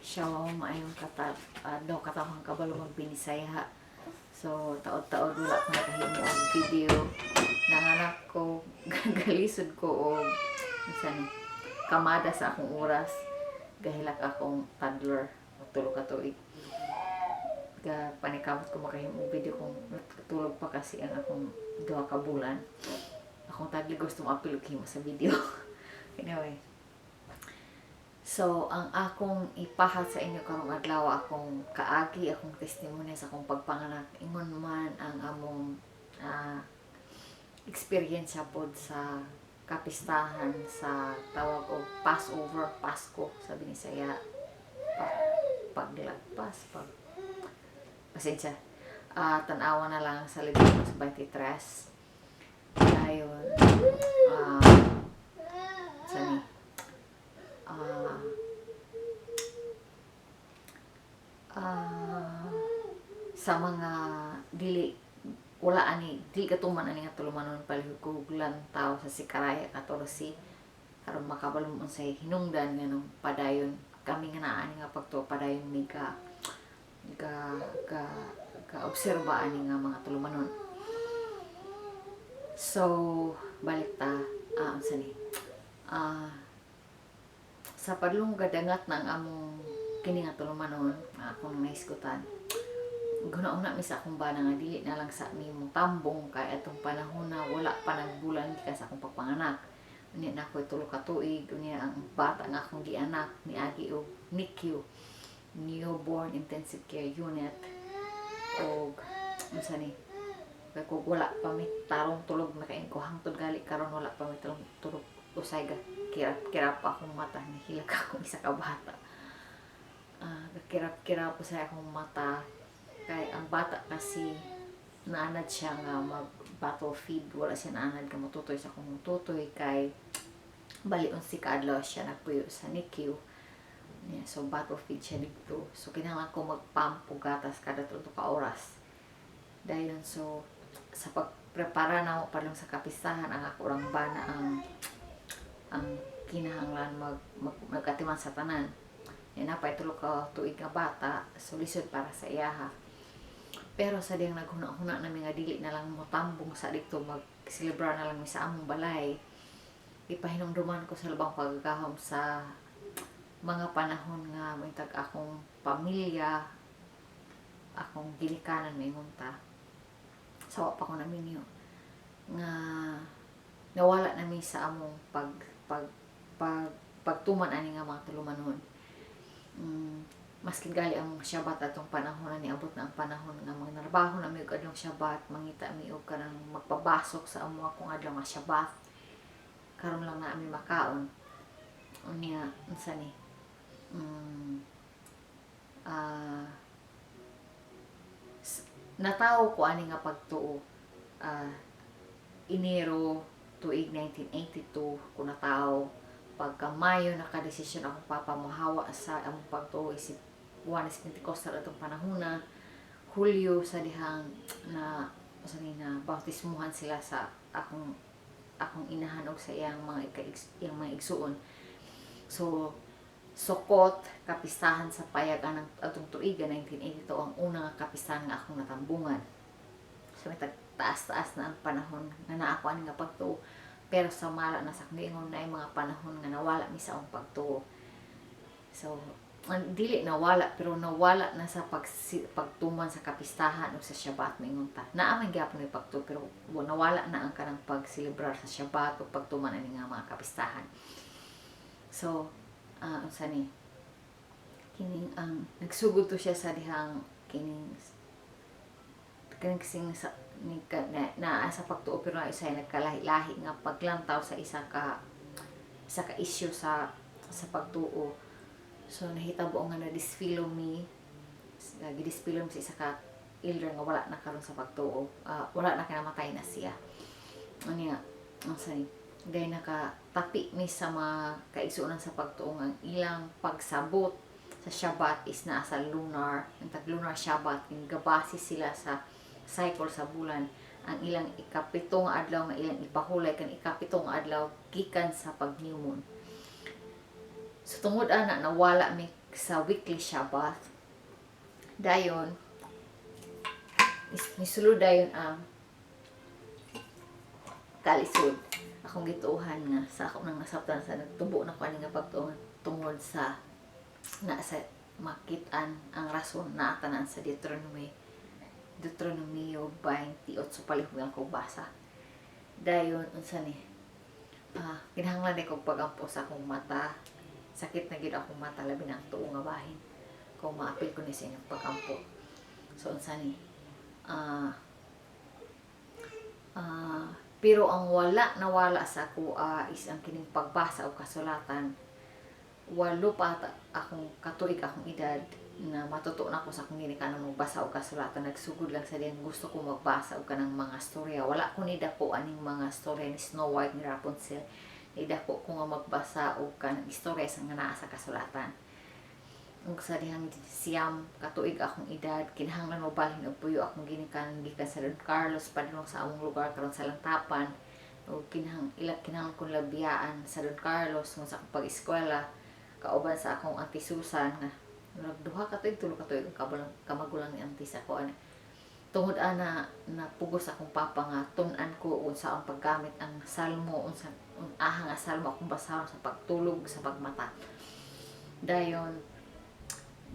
siya maayong daw katawang kabalo magbinisaya. So taod-taod wala ko nakahimo og video. Nanganak ko galisod ko og minsan kamada sa akong oras. Gahilak akong toddler tulo ka tuig. Panikamot ko makahimo og video kung natulog pa kasi ang akong 2 ka bulan. Akong tagli gusto mo-upload mo sa video. Anyway. So, ang akong ipahat sa inyo karong adlaw, akong kaagi, akong testimonya sa akong pagpanganak. Ingon man ang among experience pod sa kapistahan sa tawag o Passover, Pasko sa Binisaya. Paglagpas, pasensya. Tanawa na lang sa Leviticus 23. Ayon, sani, sa mga wala ani dili katuman ani nga tulumanon palihug lantaw sa Sikaraya 14 aron makabalum unsay hinungdan nganong padayon kami nga naa ani nga pagtuo padayon mi ka obserba ani nga mga tulumanon. So balik ta unsa ni sa padlong gadangat ng among kini nga tulumanon akong naisgutan. Guna-una mi sa akong bana nga dili na lang sa nimo tambong kay atong panahon na wala pa nagbulan ka sa akong pagpanganak. Unya na ko tulo ka tuig unya ang bata nga akong gianak niagi og NICU, Newborn Intensive Care Unit, og unsa ni kay kung wala pa mi tarong tulog na kain ko hangtod gali karon wala pa mi tulog usay ga kirap pa akong mata ni hilak akong isa ka bata. Kirap sa akong mata kay ang bata kasi naanad siya nga mag bottle feed, wala siya naanad ka matutoy sa akong tutoy kay balion si kaadlaw siya nagpuyo sa NICU. Yeah, so bottle feed siya dito. So kinahanglan ko magpump og gatas kada 3 ka oras. Dayon so sa pagprepara na mo padung sa kapistahan ang ako urang bana ang kinahanglan magatiman sa tanan. Yan na pa tulo ka tuig nga bata, so lisod para sa iyaha. Pero sa diyang naghuna-huna na nga dili na lang motambong sa dito mag-celebra na lang sa among balay. Ipahinumduman ko sa lubang pagagahom sa mga panahon nga may tag akong pamilya, akong ginikanan may munta. Sawa pa ko namin yun nga nawala namin sa among pagtuman ani nga mga tulumanon. Maskin gali ang Shabbat atong panahon na niabot na ang panahon nga mga narbaho na may adlong Shabbat, mangita mi og kanang magpabasok sa amo akong adlaw nga Shabbat. Karon lang na ami makaon. Unya unsa ni? Natawo ko ani nga pagtuo. Enero tuig 1982 ko natawo. Pagka Mayo nakadesisyon akong papamuhawa sa among pagtuo isip Juanes Pentecostal atong panahon na Hulyo sa dihang na bautismuhan sila sa akong inahan og sa iyang mga igsuon. So sukot kapistahan sa payagan ng atong tuiga 1982 ang una nga kapistahan nga akong natambungan. So may taas-taas na ang panahon nga naa ako ani nga pagtuo. Pero sa mala na sa ngayon na mga panahon nga nawala mi sa akong pagtuo. So dili nawala pero nawala na sa pagtuman sa kapistahan o sa Shabbat mingon ta. Naa man gyapon ni pagtuo pero nawala na ang kanang pagselebrar sa Shabbat o pagtuman ani nga mga kapistahan. So unsa ni kining ang nagsugod to siya sa dihang kining kasing sa na sa pagtuo pero na isa nagkalahi-lahi nga paglantaw sa isa ka issue sa pagtuo. So nahitabo nga na disfilo mi sa isa ka elder nga wala na karon sa pagtuo. Wala na kanamatay na siya. Unya unsa ni gay nakatapi mi sa mga kaigsuonan sa pagtuo nga ilang pagsabot sa Shabbat is naa sa lunar, ang tag-lunar Shabbat, gabase sila sa cycle sa bulan. Ang ilang ikapitong adlaw nga ilang ipahulay kan ikapitong adlaw gikan sa pag-new moon. So tungod ana nawala mi sa weekly Shabbat. Dayon misulod dayon ang kalisod akong gituuhan nga sa ako nang nasabtan sa nagtubo na ko ani nga pagtuon tungod sa na sa makitaan ang rason na atanan sa Deuteronomio 28 palihog ko basa. Dayon unsa ni kinahanglan ko pagampo sa akong mata, sakit na gid akong mata labi na ang tuo nga bahin kung maapil ko ni sa inyong pagampo. So unsa ni pero ang nawala sa ako is ang kining pagbasa o kasulatan. 8 pa akong katuig akong edad na matuto na ko sa akong ginikanan magbasa o kasulatan. Nagsugod lang sa diyan gusto ko magbasa og kanang mga storya. Wala ko ni dako aning mga storya ni Snow White ni Rapunzel. Ni dako ko nga magbasa og kanang istorya sa nga naa sa kasulatan. Ug sa dihang siyam katuig akong edad kinahanglan mo balhin og puyo akong ginikanan gikan sa Don Carlos padulong sa among lugar karon sa Lantapan. O kinahanglan kong labiyaan sa Don Carlos nga sa akong pag-eskwela kauban sa akong Auntie Susan nga nagduha ka tuig 3 ka tuig kamagulang ni auntie sa ko ani tungod ana napugos akong papa nga tun-an ko unsa ang paggamit ang salmo unsa nga salmo akong basahon sa pagtulog sa pagmata. Dayon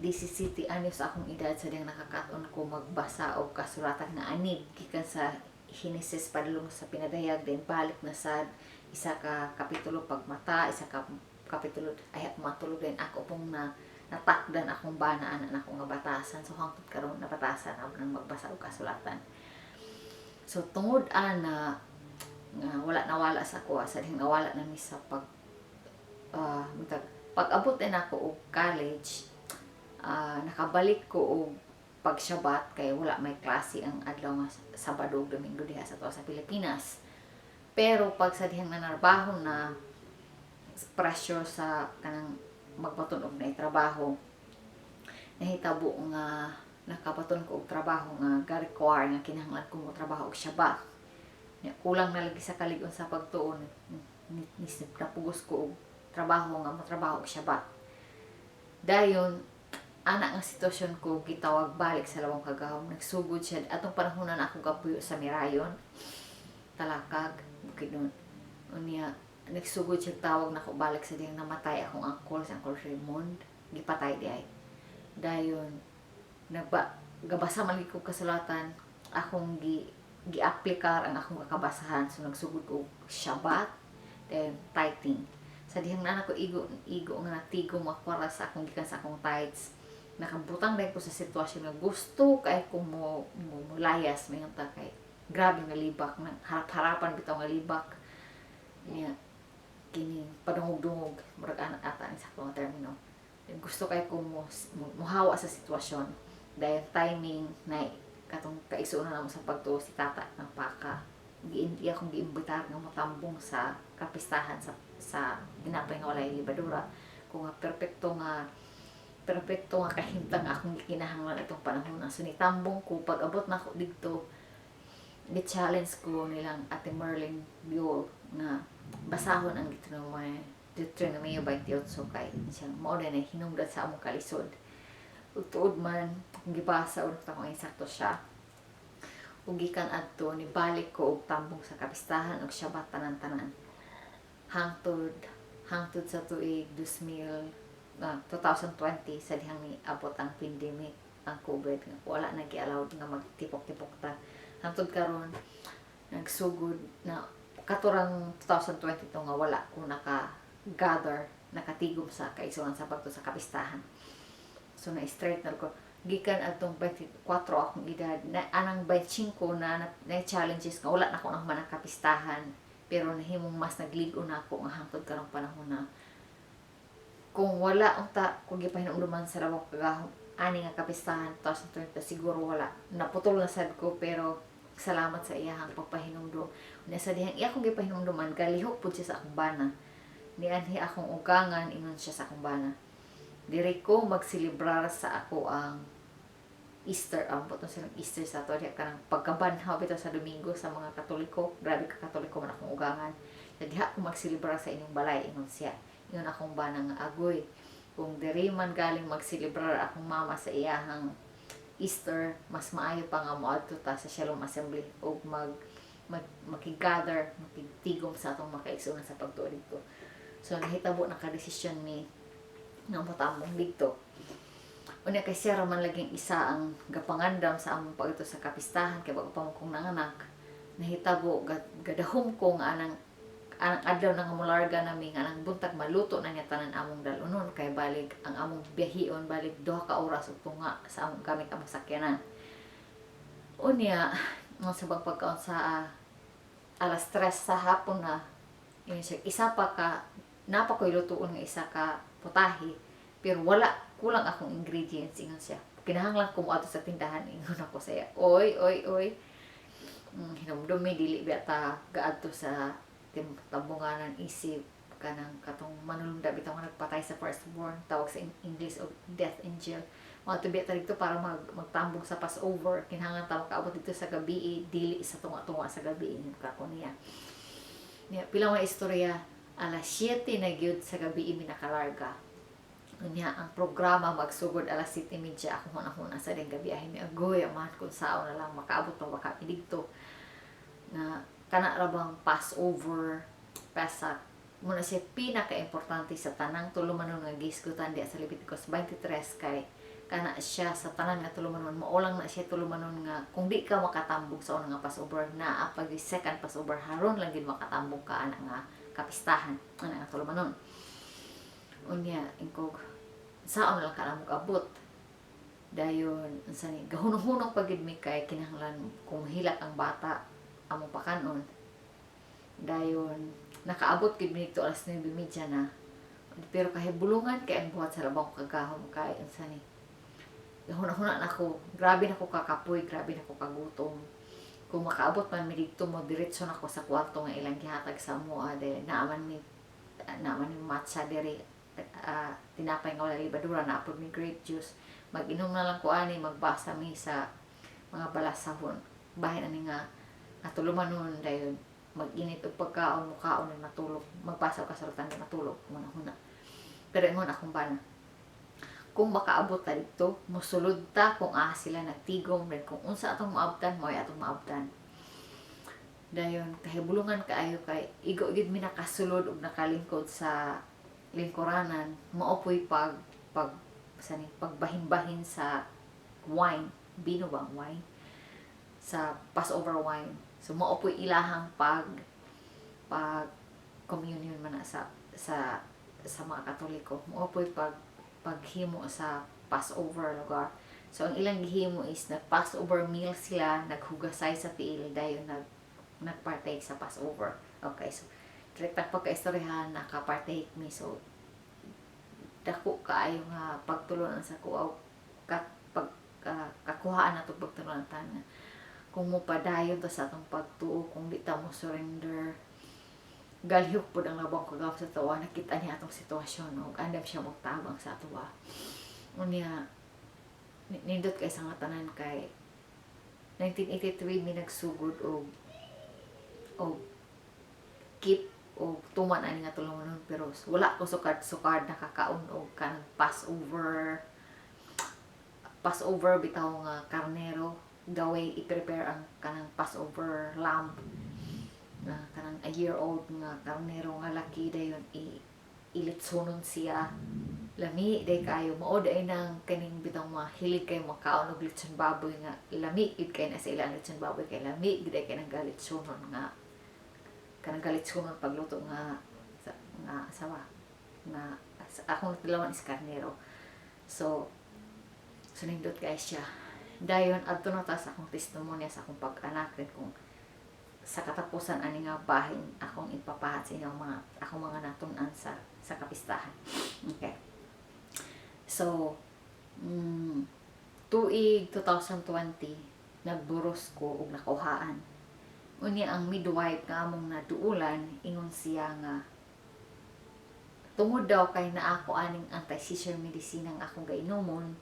17 anyos akong edad sa diyang nakakaton ko magbasa og kasulatan nga anib gikan sa Genesis padulong sa pinadayag din balik na sad isa ka kapitulo pagmata, isa ka kapitulo ay matulog din ako pong natakdan akong banaan na ako nga batasan. So hangtod karon nabatasan ako nang magbasa og kasulatan. So tungod ana nga wala sa ako sa ding nawala na mi sa pag-abot din ako og college, nakabalik ko og pag-Shabbat kay wala may klase ang adlaw nga Sabado ug Domingo diha sa Pilipinas. Pero pag sa dihang nanarbaho na pressure sa kanang magbaton og na trabaho, nahitabo nga nakabaton ko og trabaho nga ga-require nga kinahanglan ko mo trabaho og Shabbat. Kulang na lagi sa kalig-on sa pagtuon napugos ko og trabaho nga motrabaho og Shabbat. Dayon ana nga sitwasyon ko gitawag balik sa lawang kagahom. Nagsugod siya atong panahonan ako gapuyo sa Mirayon Talakag bukidnon unya nagsugod siya tawag na ko balik sa diyang namatay akong uncle sa Uncle Raymond gipatay di ay. Dayon gabasa man ko kasulatan akong gi-aplikar ang akong kakabasahan. So nagsugod ko Shabbat then tithing sa dihang na ko igo nga natigom makwara sa akong gikan sa akong tithes. Nakabutang dahil ko sa sitwasyon nga gusto kay ko mo layas mayon ta kay grabe nga libak nang harap-harapan bitaw nga libak niya kini padungog-dungog murag ana ata ni sakto nga termino. Gusto kay ko muhawa sa sitwasyon dahil timing na katong kaigsuon na namo sa pagtuo si tata ng paka akong giimbitar nga matambong sa kapistahan sa dinapay nga walay libadura kung nga perpekto nga kahimtang akong gikinahanglan itong panahon na so nitambong ko pag abot na ko didto gi-challenge ko nilang Ate Merlin Biol nga basahon ang Deuteronomio 28 kay siyang mao na hinungdan sa among kalisod. Ug tuod man gibasa ug ta ko insakto siya. Ug gikan adto ni balik ko og tambong sa kapistahan ug Shabbat tanan-tanan. Hangtod sa tuig 2020 sa dihang ni abot ang pandemic ang COVID nga wala na gi-allowed nga magtipok-tipok ta. Hangtod karon nagsugod na katurang 2022 nga wala ko nakatigom sa kaigsunan sa pagto sa kapistahan. So na-straight na ko gikan adtong 24 akong edad na anang 25 na challenges nga wala na ko nang manang kapistahan pero nahimong mas nagligo na ako nga hangtod karong panahon na kung wala unta kung gipahinumduman sa lawak kagahom ani nga kapistahan 2020 siguro wala naputol na sad ko pero salamat sa iyahang pagpahinumdum. Unya sa dihang iya kong gipahinumduman galihok pud siya sa akong bana. Nianhi akong ugangan ingon siya sa akong bana. Diri ko magselebrar sa ako ang Easter, buto silang Easter sa to diha kanang pagkabanhaw bitaw sa Domingo sa mga Katoliko. Grabe ka Katoliko man akong ugangan. Diha ko magselebrar sa inyong balay ingon siya. Ingon akong bana nga agoy. kung diri man galing magselebrar akong mama sa iyahang Easter, mas maayo pa nga moadto ta sa Shalom Assembly o makigather, makigtigom sa atong makaigsunan sa pagtuo dito. So nahitabo na ka-desisyon mi nga motamong dito. Unya kay siya man laging isa ang gapangandam sa among pagito sa kapistahan kay bago pa mo kong nanganak. Nahitabo gadahom ko nga anang adlaw nang mularga nami nga nang buntag maluto na niya tanan among dalunon kay balig ang among biyahion balig 2 ka oras ug tunga sa among gamit among sakyanan. Unya mo sa pagkaon sa alas 3 sa hapon na yun siya, isa pa ka napa ko'y lutuon nga isa ka putahe pero wala kulang akong ingredients ingon siya. Kinahanglan ko moadto sa tindahan ingon ako saya. Oy hinumdumi dili bata gaadto sa tabunganan isip kanang katong manulunda bitaw nga nagpatay sa firstborn tawag sa English og death angel mga tubi ta dito para magtambong sa Passover kinahanglan ta makaabot dito sa gabi dili sa tunga-tunga sa gabi kako niya pila nga istorya alas 7 na gyud sa gabi mi nakalarga unya ang programa magsugod alas 7:30 ako hunahuna sa ding gabi ahin mi agoy man kun saon na lang makaabot pa baka didto na kana ra bang Passover Pesach muna siya pinaka-importante sa tanang tulumanon nga gisgutan diya sa Leviticus 23 kay kana siya sa tanan nga tulumanon maulang na siya tulumanon nga kung di ka makatambog sa unang nga Passover na pag second Passover haron lang gid makatambog ka ana nga kapistahan ana nga tulumanon unya ingkog saon lang ka na abot dayon unsa ni gahunong-hunong pagid mi kay kinahanglan kung hilak ang bata among pakanon dayon nakaabot gid mi dito alas 9:30 na pero kahibulungan kay ang buhat sa labang kagahom kay unsa ni huna-huna nako grabe nako kakapoy grabe nako kagutom kung makaabot man mi dito mo diretso nako sa kwarto nga ilang gihatag sa amoa dahil naaman mi matcha diri tinapay nga wala libadura na apod mi grape juice mag-inom na lang ko ani magbasa mi sa mga balasahon bahin ani nga natulumanon dayon mag-init og pagkaon mukaon na matulog magbasa og kasulatan na matulog huna pero ingon akong bana kung makaabot ta dito mosulod ta kung sila nagtigom red kung unsa atong maabtan moy atong maabtan dayon kahibulungan kaayo kay igo gid mi nakasulod ug nakalingkod sa lingkuranan maopoy pagbahin-bahin sa wine bino bang wine sa Passover wine so maopoy ilahang pag communion man na sa mga Katoliko maopoy paghimo sa Passover lugar so ang ilang gihimo is nag-Passover meal sila naghugasay sa tiil dayon nagpartake sa Passover okay so direktang pagkaistoryahan nakapartake mi so dako kaayo nga pagtulunan sa kuaw kakuhaan nato pagtulunan tanan kung mo padayon ta sa atong pagtuo kung di ta mo surrender galihok pud ang labang kagawad sa tuwa nakita niya atong sitwasyon ug andam siya magtabang sa tuwa unya nindot kay sa nga tanan kay 1983 mi nagsugod og keep o tuman ani nga tulumanon pero wala ko sukad nakakaon og kanang Passover bitaw nga karnero gaway i-prepare ang kanang Passover lamb na kanang a year old nga karnero nga laki dayon ilitsunon siya lami day kayo mao day nang kaning bitang mahilig kay makaon og lechon baboy nga lami gid kay na sa ilang lechon baboy kay lami gid kay nang galitsunon nga kanang galitsunon pagluto nga akong tilawan is karnero so nindot guys siya dayon adto na ta sa akong testimonya sa akong pag-anak rin kung sa katapusan ani nga bahin akong ipapahat sa inyo akong mga natun-an sa kapistahan okay so tuig 2020 nagburos ko og nakuhaan unya ang midwife nga among naduulan ingon siya nga tungod daw kay na ako aning anti-seizure medicine ang akong gainomon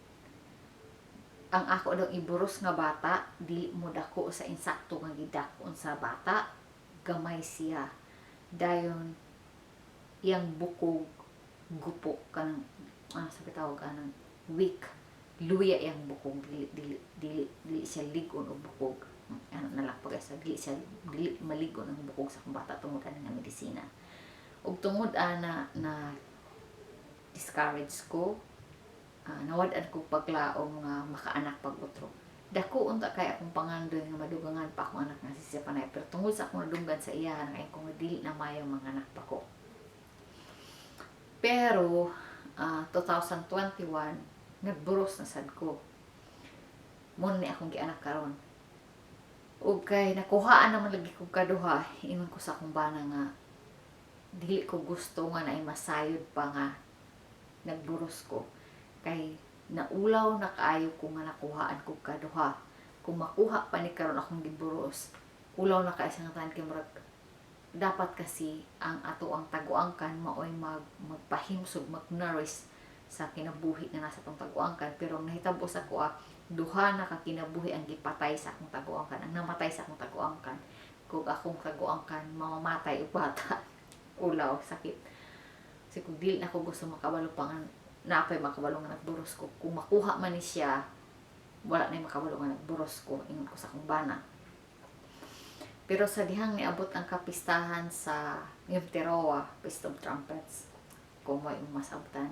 ang ako daw iburos nga bata dili mo dako sa insakto nga gidakon sa bata gamay siya dayon iyang bukog gupo kanang sabi tawag anang weak, luya yang bukog, dili siya ligon o bukog. Ano na lang pag sa dili maligon ang bukog sa kumbata tungod ani nga medisina. Ug tungod ana na discourage ko, nawad-an ko paglaom nga makaanak pag utro. Dako unta kay akong pangandoy nga madugangan pa akong anak nga si Panay, pero tungod sa akong nadunggan sa iya nga kung dili na mayo mga anak pa ko. Pero 2021 nagburos na sad ko. Mo ni akong gianak karon. Ug kay nakuhaan naman lagi ko kaduha, ingon ko sa akong bana nga dili ko gusto nga naay masayod pa nga nagburos ko. Kay naulaw na kaayo ko nga nakuhaan ko kaduha. Kung makuha pa ni karon akong giburos, ulaw na kaayo sa tanan kay murag dapat kasi ang ato ang taguangkan maoy magpahimsog, mag-nourish sa kinabuhi na nasa tong taguangkan. Pero ang nahitabo sa ko duha na ka kinabuhi ang gipatay sa akong taguangkan, ang namatay sa akong taguangkan. Kung akong taguangkan mamamatay og bata, ulaw sakit. Kasi kung dili na ko gusto makabalo pa nga napay makabalo nga nagburos ko, kung makuha man ni siya wala na makabalo nga nagburos ko, ingon ko sa akong bana. Pero sa dihang niabot ang kapistahan sa Yom Teruah, Feast of Trumpets, kung may masabutan,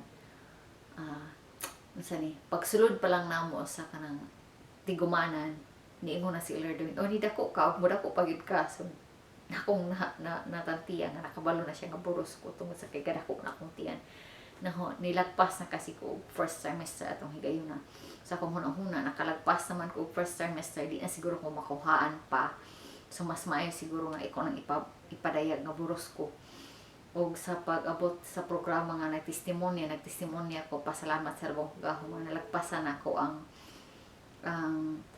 pagsulod pa lang namo sa kanang tigumanan, niingon na si Lerdoin, ni dako ka, mo dako pagid ka. So, akong natantiya nga nakabalo na siya nga buros ko tungod sa kay gadako na akong tiyan. Nilagpas na kasi ko first trimester atong higayon na. Sa akong hunang-huna, nakalagpas naman ko first trimester, di na siguro ko makuhaan pa. So mas maayo siguro nga ikaw nang ipadayag nga buros ko. O sa pag-abot sa programa nga nagtestimonya ko, pasalamat sa labong kagahom nga nalagpasan ako ang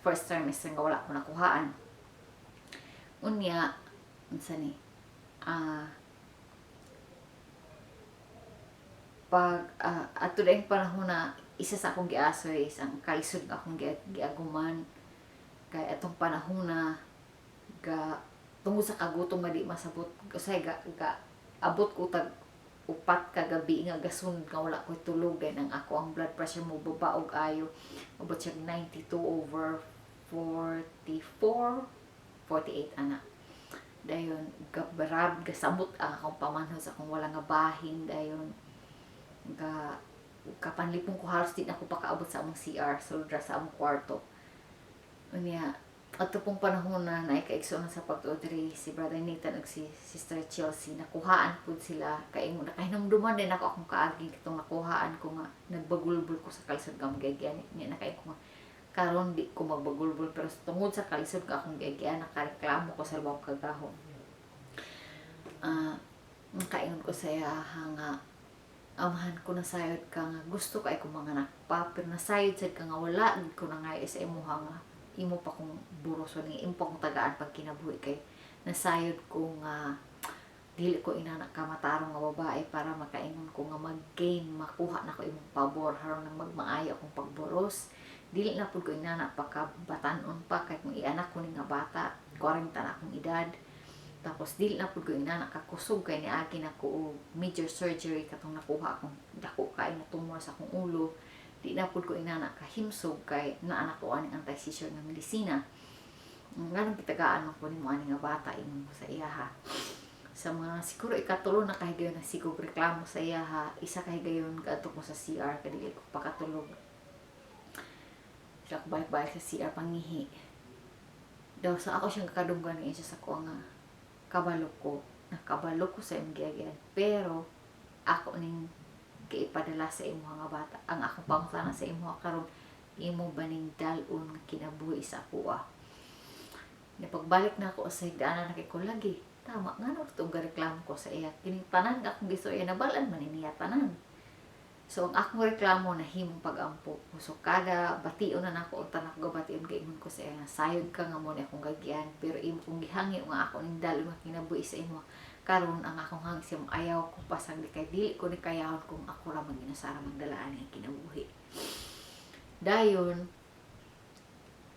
first trimester nga wala ko nakuhaan. Unya, unsa ni? Ato daing panahon na isa sa akong giasoy, isang kalisod nga akong giaguman kay atong panahon na tungod sa kagutom nga di masabot usay abot ko tag upat ka gabi nga gasunod nga wala ko'y tulog kay nang ako ang blood pressure mo babaog ayo, abot siya 92/44, 48 ana. Dayon gabarab gasamot ang akong pamanhod sa akong wala nga bahin. Dayon kapanlipong ko halos di na ako pakaabot sa among CR, sulod sa among kwarto. Unya ato pong panahon na naikaigsoon sa pagtuodri si Brother Nathan ug si Sister Chelsea, nakuhaan po sila kay mo nakahinumduman din ako akong kaagi kitong nakuhaan ko nga nagbagulbol ko sa kalisod nga magagyan niya na kay ko karon di ko magbagulbol, pero tungod sa kalisod nga akong gagyan nakareklamo ko sa labong kagahom. Kaingon ko sa iya nga amahan ko nasayod ka nga gusto kay ko mga nakpa, pero nasayod sad ka nga wala gid ko na nga sa imuha nga imo pa kong buroso ni imo pa kong tagaan pag kinabuhi kay nasayod ko nga dili ko inanak ka matarong nga babae para makaingon ko nga mag-gain makuha na ko imong pabor haron nang magmaayo akong pagboros. Dili na pud ko inanak pa ka batan-on pa kay kung ianak ko ni nga bata 40 na akong edad. Tapos dili na pud ko inanak ka kusog kay niagi na ko major surgery katong nakuha akong dako kay na tumor sa akong ulo. Di na pud ko inanak kahimsog kay naanak ko aning anti-seizure nga medisina. Nganong kitagaan man ko nimo ani nga bata ingon ko sa iya ha. Sa mga siguro ikatulo na kahigayon na sigog reklamo sa iya ha, isa kahigayon kadto ko sa CR kadili ko pakatulog. Siya ko balik-balik sa CR pangihi. Daw sa ako siyang kadunggan niya sa ko nga kabalo ko. Nakabalo ko sa imong giagyan. Pero ako ning ipadala sa imo nga bata. Ang akong pangutana sa imo karon, imo baning dalon nga kinabuhi sa ako Napagbalik na ako sa higdaanan na kay ko lagi. Tama nga no itong reklamo ko sa iya. Kining tanan nga akong giso iya nabalan man niya tanan. So ang akong reklamo na himong pagampo. So kada bation na nako ang tanak gabation kay ingon ko sa iya sayod ka nga mo ni akong gagyan, pero imo kong gihangi nga ako ning dalon nga kinabuhi sa imo. Karon ang akong hangsim ayaw ko pasang di kay dili ko ni kayahon kung ako ra maginasara magdalaan ang kinabuhi. Dayon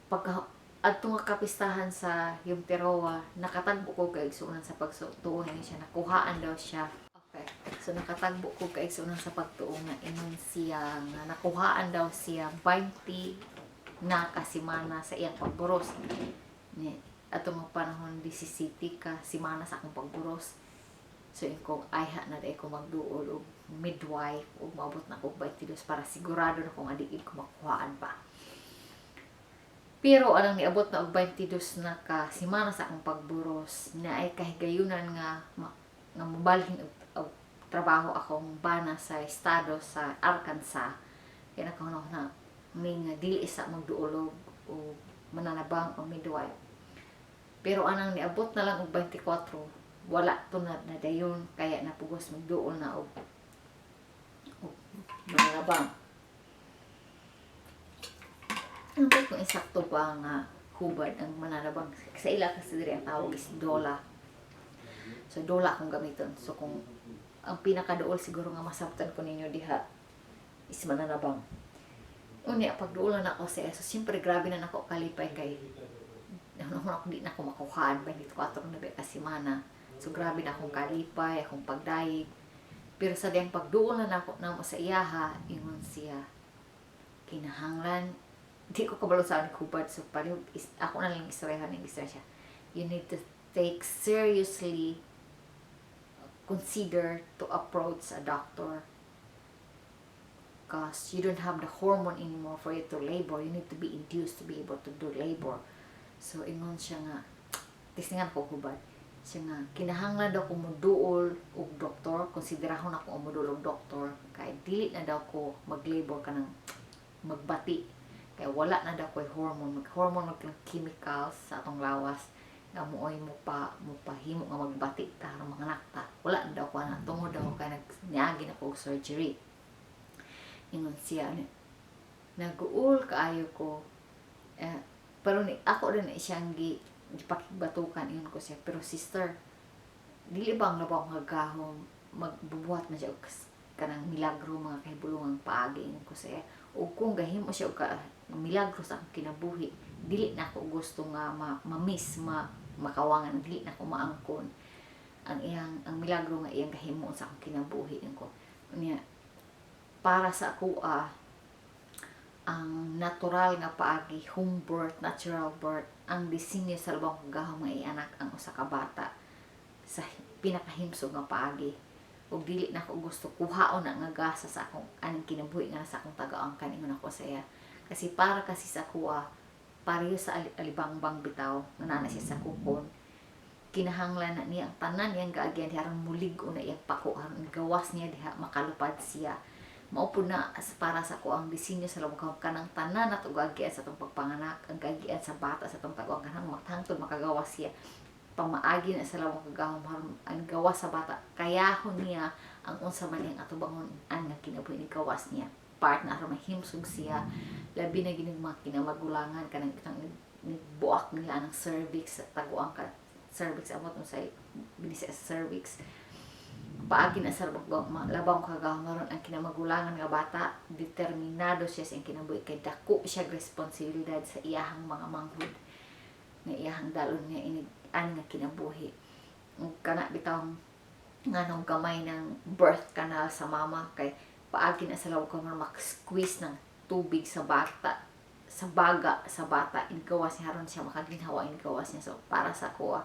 pagka adto nga kapistahan sa Yom Teruah nakatagbo ko kay igsuonan sa pagtuon ni siya nakuhaan daw siya. Okay. So nakatagbo ko kay unang sa pagtuo nga ingon siya nga nakuhaan daw siya 20 na kasimana sa iyang pagburos. Ni atong panahon 17 ka simana sa akong pagburos. So kung ayha na day ko magduol og midwife o maabot na ko 22 para sigurado na kung adiin ko makuhaan pa. Pero anang niabot na og 22 na ka simana sa akong pagburos na ay kahigayunan nga mabalhin og trabaho akong bana sa estado sa Arkansas. Kaya nakahunaw na may nga dili isa magduolog o mananabang o midwife. Pero anang niabot na lang og 24, wala tunad na dayon kaya napugos magduol na og mananabang. Ano ba kung eksakto ba nga hubad ang mananabang? Sa ila kasi diri ang tawag is dola. So dola akong gamiton. So kung ang pinakaduol siguro nga masabtan ko ninyo diha is mananabang. Unya pagduulan ako sa so siyempre grabe na nako kalipay kay ako di na ako makuhaan 24 na ka semana. So grabe na akong kalipay, akong pagdayeg. Pero sa diyang pagduulan ako na mo sa iyaha, ingon siya kinahanglan di ko kabalo sa akin hubad. So palihog ako na lang istoryahan ng istorya siya. You need to take seriously consider to approach a doctor because you don't have the hormone anymore for you to labor. You need to be induced to be able to do labor. So ingon siya nga tisningan ko hubad siya nga kinahanglan daw ko muduol og doktor, konsiderahon ako muduol og doktor kay dili na daw ko mag-labor kanang magbati kay wala na daw ko'y hormone mag chemicals sa atong lawas nga muoy mo pahimo nga magbati ta aron mga nakta. Wala na daw ko na tungod daw kay nagniagi na ko surgery. Ingon siya naguul kaayo ko pero ni ako rin siyang gipakigbatukan ingon ko siya pero sister dili bang labaw nga gahom magbubuhat man siya og kanang milagro mga kahibulungang paagi ingon ko siya o kung gahimo siya og milagro sa akong kinabuhi dili na ako gusto nga ma-miss makawangan dili na ako maangkon ang milagro nga iyang gahimo sa akong kinabuhi ko niya para sa ako ang natural nga paagi home birth, natural birth ang disenyo sa labang gahom nga ianak ang usa ka bata sa pinakahimsog nga paagi ug dili na ako gusto kuhaon na nga gasa sa akong aning kinabuhi nga sa akong taga-angkan ingon ako sa iya. Kasi para kasi sa kuha, pareho sa alibangbang bitaw, nanana siya sa kukon, kinahanglan na niya, ang tanan niyang gaagyan, harang mulig-o na iyang pako, harang gawas niya, diha makalupad siya. Maupo na para sa ko ang disenyo sa lubong kanang tanan at gaagyan sa itong pagpanganak, ang gaagyan sa bata sa itong taguang kanang maghangtod makagawas siya. Pamaagi na sa lawang kagahom harang ang gawas sa bata, kayahon niya ang unsa man niyang atubangon ang kinabuhi ni gawas niya. Part na aron mahimsog siya labi na gining mga kinamagulangan kanang buak nila ng cervix taguang ka cervix amot mo sa binisa sa cervix paagi na sa labang kagahom maron ang kinamagulangan nga bata determinado siya sa kinabuhi kay dako siya responsibilidad sa iyahang mga manghud nga iyahang dalon nga ani nga kinabuhi kana bitawng nganong gamay ng birth canal sa mama kay paagi na sa lawag ko mag-squeeze ng tubig sa bata sa baga sa bata ingawas niya haron siya makaginhawa ingawas niya so para sa ko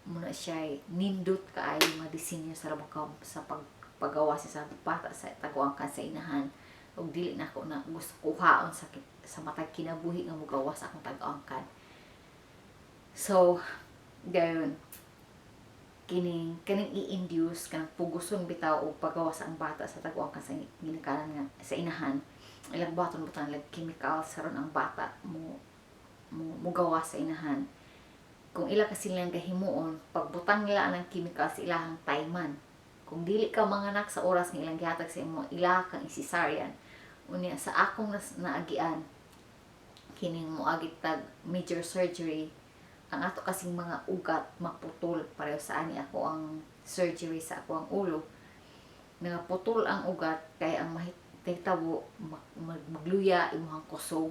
muna siya nindot kaayo nga disenyo sa lawag ko sa paggawa siya sa bata sa taguangkan sa inahan ug dili na ako na gusto kuhaon sa matag kinabuhi nga mugawas akong taguangkan. So gayon kining i-induce kanang puguson bitaw o pagawas ang bata sa taguangkan sa ginikanan nga sa inahan ilang baton butang lag chemical saron ang bata mo gawas sa inahan kung ila kasi nilang gahimuon pagbutang nila ang chemical sa ilahang tayman kung dili ka manganak sa oras nga ilang gihatag sa imo ila kang cesarean unya sa akong naagian kining moagit tag major surgery ang ato kasing mga ugat maputol pareho sa ani ako ang surgery sa ako ang ulo nga putol ang ugat kay ang mahitabo magluya imong kusog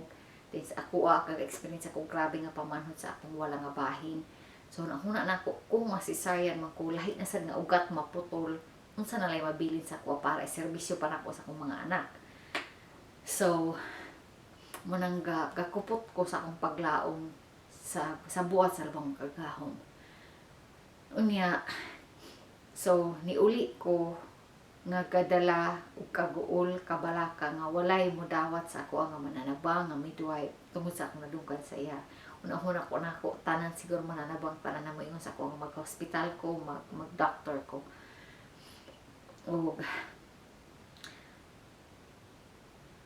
then sa ako kag experience ako grabe nga pamanhod sa akong wala nga bahin so nahuna nako kung masisaryan man ko lahi na sad nga ugat maputol unsa na lay mabilin sa ako para serbisyo para ko sa akong mga anak. So munang gakupot ko sa akong paglaom sa buhat sa labang kagahom. Unya, so niuli ko nga kadala ug kaguol kabalaka nga walay modawat sa ako nga mananabang nga midwife tungod sa akong nadunggan sa iya. Una-una ko nako tanan siguro mananabang para na moingon sa ako nga mag-hospital ko, mag-doctor ko. Ug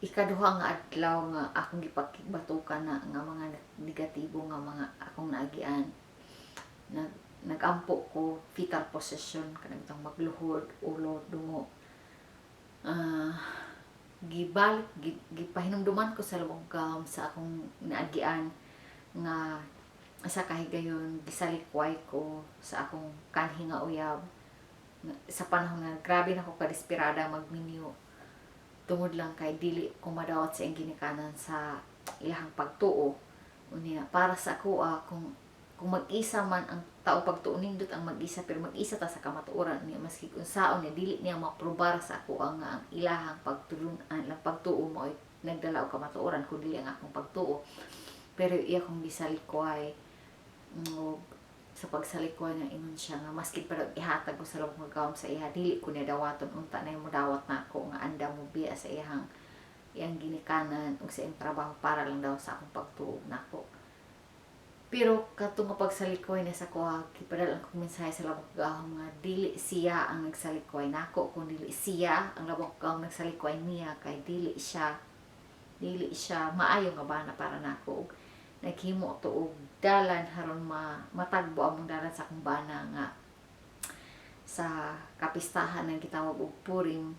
ikaduha nga adlaw nga akong gipakigbatukan na nga mga negatibo nga mga akong naagian. Nagampo ko fetal position kanang itong magluhod, ulo, dungo. Gipahinumduman ko sa labong gahom sa akong naagian nga sa kahigayon gisalikway ko sa akong kanhi nga uyab sa panahon nga grabe na ko kadesperada magminyo tungod lang kay dili ko madawat sa ginikanan sa ilahang pagtuo. Unya para sa ako kung mag-isa man ang tao pagtuo nindot ang mag-isa pero mag-isa ta sa kamatuoran niya maski kung saon niya dili niya maprobar sa ako ang ilahang pagtuo mo ay nagdala og kamatuoran kun dili ang akong pagtuo. Pero iya kong gisalikway sa pagsalikway nga ingon siya nga maski pero ihatag ko sa labong kagahom sa iya dili ko niya dawaton unta na mo dawat na ako nga anda mo biya sa iyang ginikanan ug sa iyang trabaho para lang daw sa akong pagtuo nako. Pero katong nga pagsalikway na sa kuha kipadala ang mensahe sa labong kagahom nga dili siya ang nagsalikway nako kun dili siya ang labong kagahom nagsalikway niya kay dili siya maayo nga bana para nako. Naghimo to og dalan haron matagbo among dalan sa akong bana nga sa kapistahan nga gitawag og Purim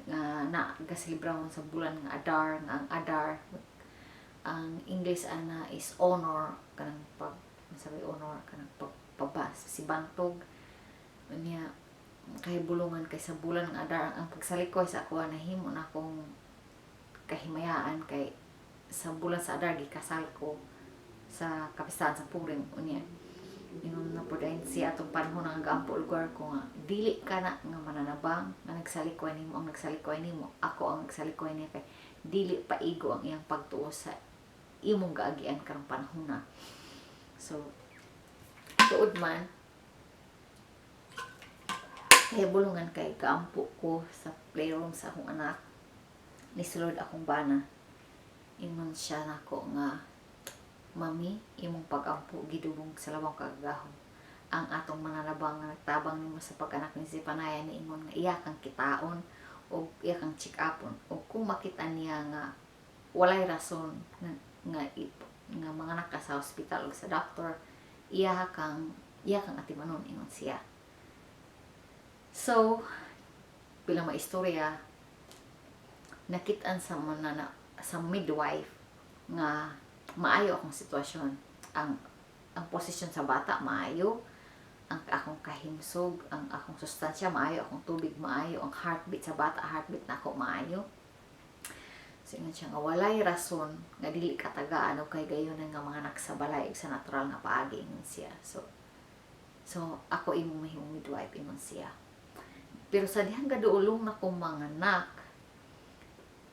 nga nagasilibrahon sa bulan nga Adar nga ang Adar ang English ana is honor kanang honor kanang pagpabas si bantog niya kay bulungan kay sa bulan ng Adar ang pagsalikoy sa ako nahimo na akong kahimayaan kay sa bulan sa Adar gikasal ko sa kapistahan sa Purim unya ingon na po dahil siya atong panahon nga gaampo lugar ko nga dili ka na nga mananabang nga nagsalikoy nimo ang nagsalikoy nimo ako ang nagsalikoy niya kay dili paigo ang iyang pagtuo sa imong gaagian karong panahon na. So tuod man kay bulungan kay gaampo ko sa playroom sa akong anak nisulod akong bana ingon siya nako nga mami imong pagampo gidubong sa labang kagahom ang atong mananabang nga nagtabang nimo sa pag-anak ni si Panaya ni ingon nga iya kang kitaon o iya kang check upon o kung makita niya nga walay rason nga manganak ka sa hospital o sa doktor iya kang atimanon ingon siya. So bilang maistorya nakit-an sa midwife nga maayo akong sitwasyon ang posisyon sa bata maayo ang akong kahimsog ang akong sustansya maayo akong tubig maayo ang heartbeat sa bata heartbeat nako maayo. So ingon siya nga walay rason nga dili katagaan o kay gayon nga mga anak sa balay sa natural nga paagi ingon siya. So ako imong mahimong midwife ingon siya. Pero sa dihang gaduolong na kong mga anak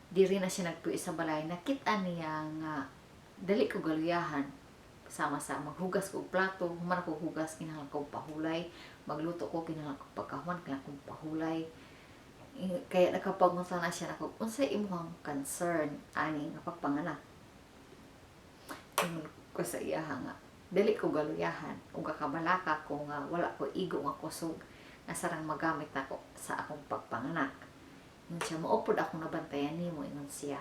diri na siya nagpuyo sa balay nakita niya nga dali ko galuyahan sama-sama maghugas ko plato human ako hugas kinahanglan ko pahulay magluto ko kinahanglan ko pagkahuman kinahanglan ko pahulay kaya nakapangunta na siya nako unsay imong concern ani nga pagpanganak ko sa iya nga dali ko galuyahan ug kabalaka ko nga wala ko igo nga kusog nga sarang magamit ako sa akong pagpanganak. Ingon siya maupod akong nabantayan nimo ingon siya.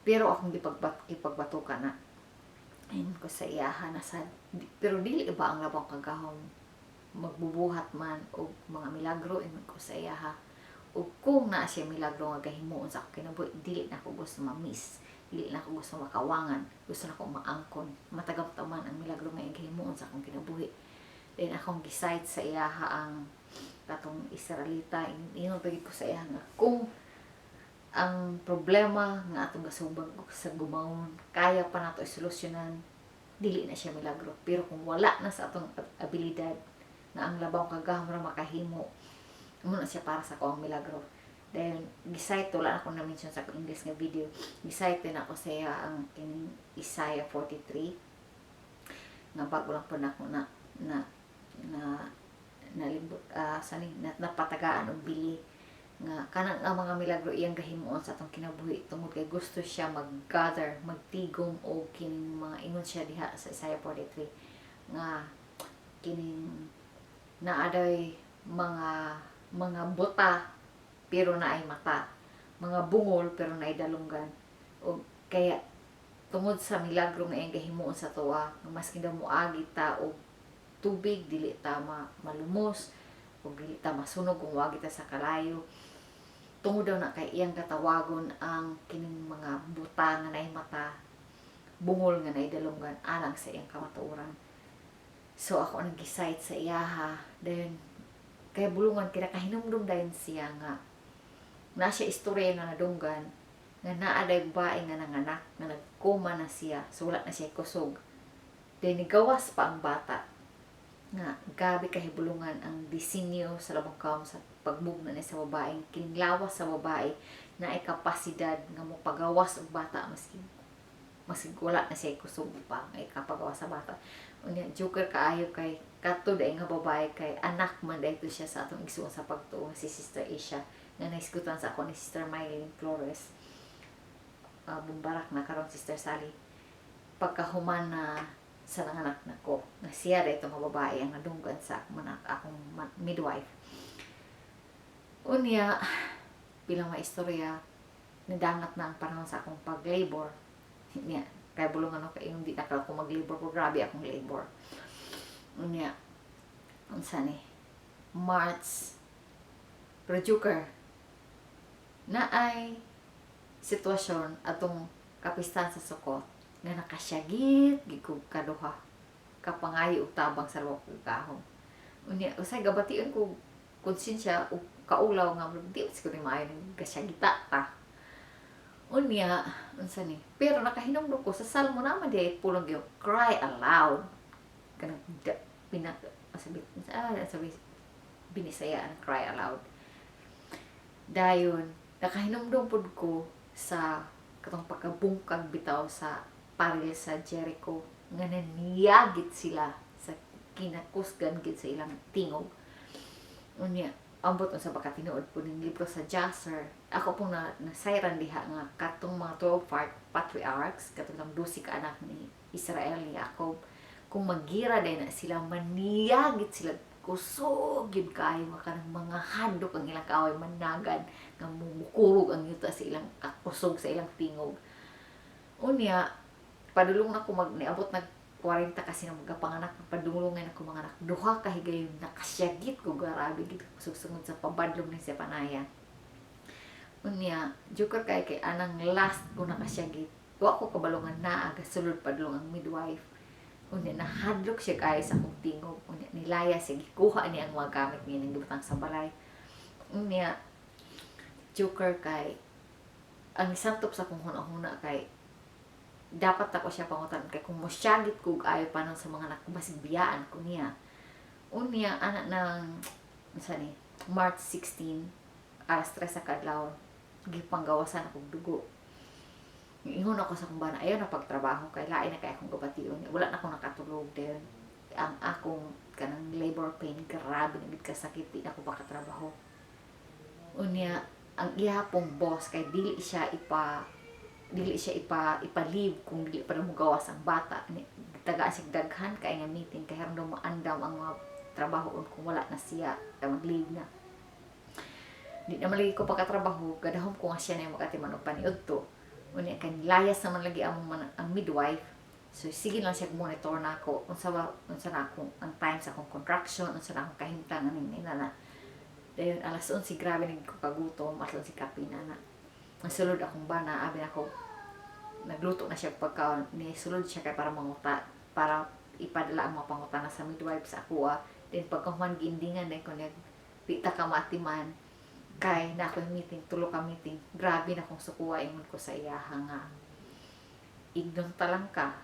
Pero akong ipagbatukan na ayun ko sa iyahan na pero dili ba ang labang kagahom magbubuhat man o mga milagro ingon ko sa iyaha o kung na siya milagro nga gahimuon sa akong kinabuhi dili na ako gusto ma-miss dili na ako gusto makawangan gusto na ako maangkon matagap-taman ang milagro nga gahimuon sa akong kinabuhi. Then akong gisite sa iyaha ang katong Israelita ingon pagid ko sa iyaha nga kung ang problema nga atong gasubang sa gumawon kaya pa nato isolusyonan dili na siya milagro pero kung wala na sa atong abilidad na ang labaw kagahom ra makahimo. Muna siya para sa ko ang milagro. Then gisayt wala na ko na mention sa English nga video. Gisayt din ako sa ang kining Isaiah 43 nga bago lang po na ako nalibot napatagaan og bili nga kanang ang mga milagro iyang gahimuon sa atong kinabuhi tungod kay gusto siya mag-gather, magtigom og kining mga ingon siya diha sa Isaiah 43 nga kining naaday mga buta pero naay mata, mga bungol pero naay dalunggan. O kaya tungod sa milagro nga iyang gahimuon sa tuwa nga maski daw moagi ta og tubig dili ta malumos o dili ta masunog kung wagi ta sa kalayo, tungod daw na kay iyang katawagon ang kining mga buta nga naay mata, bungol nga naay dalunggan alang sa iyang kamatuoran. So ako nag-decide sa iyaha, then kaya bulungan kaya kahinumdum dayon siya nga na siya istorya na nadunggan nga naaday bae nga nanganak nga nagkoma na siya, so wala na siya kusog. Then nigawas pa ang bata nga gabi kahibulungan ang disenyo sa labang kaom sa pagbugna ni sa babaeng kinlawas sa babae na ay kapasidad nga mopagawas og bata maski wala na siya kusog pa ay kapagawas sa bata. Unya joker kaayo kay kadto day nga babae kay anak man dayto siya sa atong igsuon sa pagtuo si Sister Asia nga naisgutan sa ako ni Sister Mylene Flores. Bumbarak na karon Sister Sally pagkahuman na sa nanganak na ko na siya dayto nga babae ang nadunggan sa akong midwife. Unya bilang maistorya nadangat na ang panahon sa akong pag-labor niya kaya bulungan ako kay hindi na ako mag-labor ko, grabe akong labor. Unya unsa ni March Projuker na ay sitwasyon atong kapistan sa Sukot nga nakasyagit gikog kaduha kapangayo ug tabang sa luwag kagahom. Unya usay gabation ko konsensya ug kaulaw nga di ko ni maayo gasyagita ta. Unya unsa ni pero nakahinumdum ko sa salmo naman di pulong gyud cry aloud kanang sabi binisayaan cry aloud. Dayon nakahinumdum pud ko sa katong pagkabungkag bitaw sa paril sa Jericho nga naniyagit sila sa kinakusgan gid sa ilang tingog. Unya ambot sa pagkatinuod po ng libro sa Jasher, ako pong nasayran diha nga katong mga 12 patriarchs katong 12 ka anak ni Israel ni Jacob kung magira day na sila maniyagit sila kusog yun kayo kanang mga handok ang ilang kaaway managad nga mumukurog ang yuta sa ilang kusog sa ilang tingog. Unya padulong na ko niabot nag 40 kasi na magapanganak padulungan ako mga anak duha ka higayon nakasyagit ko grabe gid kusog-sungod sa pabadlong ni sa panaya. Unya joker kay anang last ko nakasyagit wa ko kabalungan na aga sulod padulong ang midwife. Unya nahadlok siya kay sa akong tingog. Unya nilaya siya gikuha niya ang mga gamit niya nang gibutang sa balay. Unya joker kay ang santop sa kong huna-huna kay dapat ako siya pangutan kay kung mosyagit ko ayo panon sa mga anak basig biyaan ko niya. Unya anak ng ni March 16 alas 3 sa kadlaw gipanggawasan akong dugo. Ingon ako sa kumbana ayaw na pagtrabaho kay lain na kay akong gabation. Wala na akong nakatulog din. Ang akong kanang labor pain grabe na gid kasakit di na ako makatrabaho. Unya ang ihapong boss kay dili siya ipa-leave kung dili pa mo gawas ang bata. Tagaan siya daghan kay nga meeting kay harang daw maandam ang mga trabaho kung wala na siya kay mag-leave na. Di na malagi ko pagkatrabaho, gadahom ko nga siya na yung makatiman og paniud to. Unya kay layas naman lagi ang midwife. So sige lang siya monitor na ako unsa na akong ang time sa akong contraction, unsa na akong kahimtang aning inana. Dayon alas 11 grabe naging ko kagutom, alas 11 kape na. Nasulod akong bana, abi ako nagluto na siya pagkaon, ni sulod siya kay para manguta, para ipadala ang mga pangutana sa midwife sa ako. Then pagkahuman giindingan na ko niya pita ka matiman kay na ako meeting, tulo ka meeting. Grabe na kong sukuha ingon ko sa iyaha nga ignon talang ka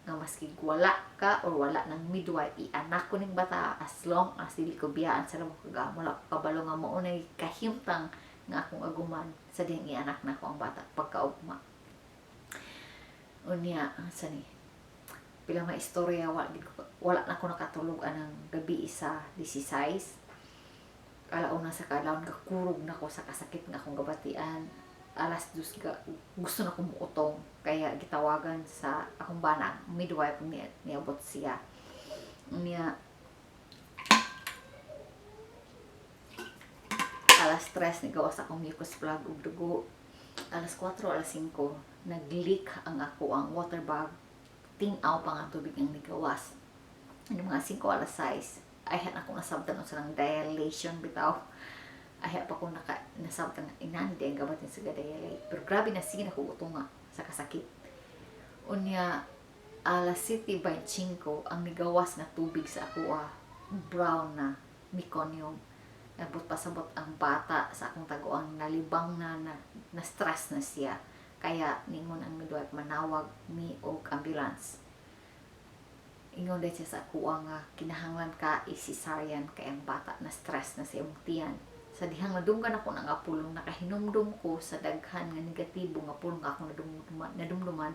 nga maski wala ka or wala ng midwife, i-anak ko ning bata as long as dili ko biyaan sa lamo kagamo. Wala ko kabalo nga maunay kahimtang nga akong aguman sa dihang i-anak na ko ang bata pagkaugma. Unya sa ni pila may istorya, wala na ko nakatulog anang gabi sa 16. Alauna sa kadlawon gakurog na ko sa kasakit nga akong gabatian. Alas 2 gusto na kong muutong, kaya gitawagan sa akong bana midwife niabot siya niya. Alas 3 nigawas akong mucus plug ug dugo. Alas 4 alas 5 nag-leak ang ako ang water bag, tinaw pa nga tubig ang nigawas. Ano mga 5 alas 6 ay ako nasabtan sa ng dilation bitaw. Ay pa ko nasabtan inani din gabatin sa dilate. Pero grabe na sige ako utunga sa kasakit. Unya alas 7:25 ang nigawas na tubig sa ako brown na meconium. Nabot pasabot ang bata sa akong taguang nalibang na stress na siya. Kaya ningon ang midwife manawag mi og ambulance. Ingon din siya sa kuwa nga kinahanglan ka i-cesarean kay ang bata na stress na sa iyong tiyan. Sa dihang nadunggan ako ng apulong, nakahinumdum ko sa daghan nga negatibo nga pulong ako nadumduman